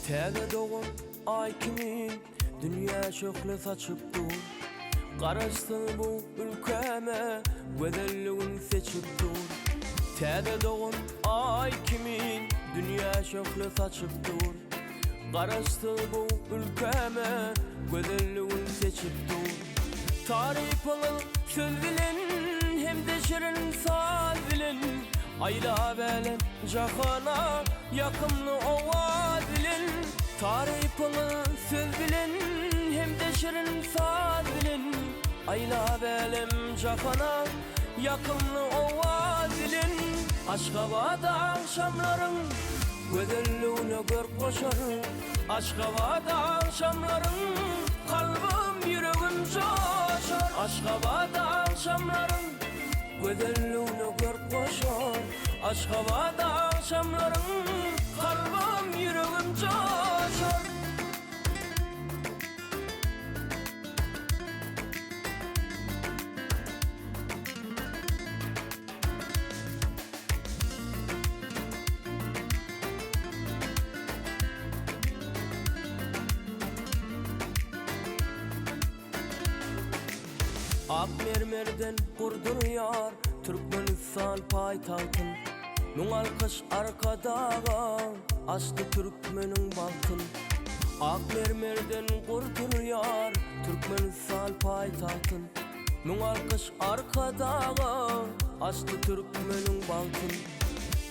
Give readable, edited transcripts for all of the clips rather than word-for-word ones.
Tege doğun ay kimin dünya şöyle saçıp dur. Karıştın bu ülkeme güzelliğin seçip dur. Tege doğun ay kimin dünya şöyle saçıp dur. Karıştın bu ülkeme güzelliğin seçip dur. Tarifini söz bilin hem de şirin saz bilin. Ayla belin cahana yakımlı ovaz bilin. Tarifini söz bilin hem de şirin saz bilin. Ayla belim cahana yakımlı ovaz bilin. Aşkabada akşamların güzelliğine gör koşar. Aşkabada akşamların kalbim yüreğim coşar. Aşkabada akşamların güzelliğine gör koşar. Aşkabada akşamların kalbim yüreğim coşar. Ak mermerden kurdur yar Türkmenistan paytahtın. Nun alkış arkadağa açtı Türkmenin baltın. Ak mermerden kurdur yar Türkmenistan paytahtın. Nun alkış arkadağa açtı Türkmenin baltın.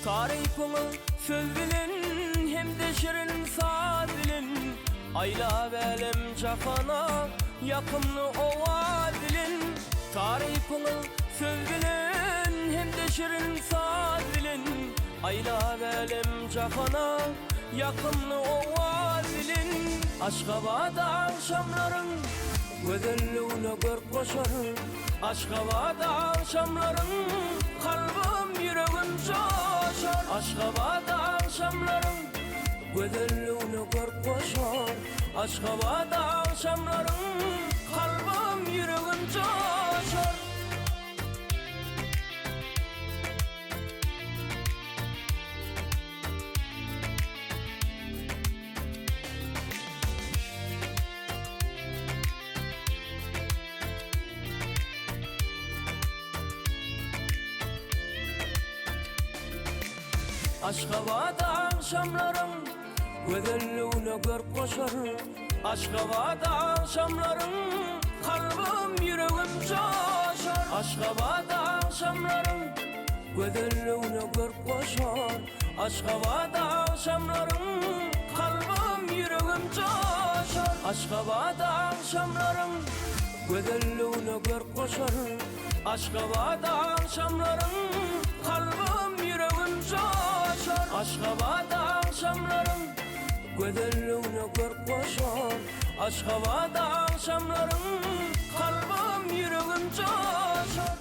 Tarifini söz bilin hem de şirin saz bilin. Ayla belim cafana yakımlı ovaz bilin. Tarifini söz bilin hem de şirin saz bilin. Ayla belim cafana yakımlı ovaz bilin. Aşkabada akşamların güzelliğine gör koşar. Aşkabada akşamların kalbim yüreğim coşar. Aşkabada akşamların güzelliğine gör koşar. Aşkabada akşamların kalbim yüreğim coşar. Aşkabada akşamların güzelliğine gör koşar. Aşkabada akşamların kalbim yüreğim coşar. Aşkabada akşamların güzelliğine gör koşar. Aşkabada akşamların kalbim yüreğim coşar. Aşkabada akşamların güzelliğine gör koşar. Aşkabada akşamların kalbim yüreğim coşar. Aşkabada akşamların güzelliğine gör koşar. Aşkabada akşamların kalbim yüreğim coşar.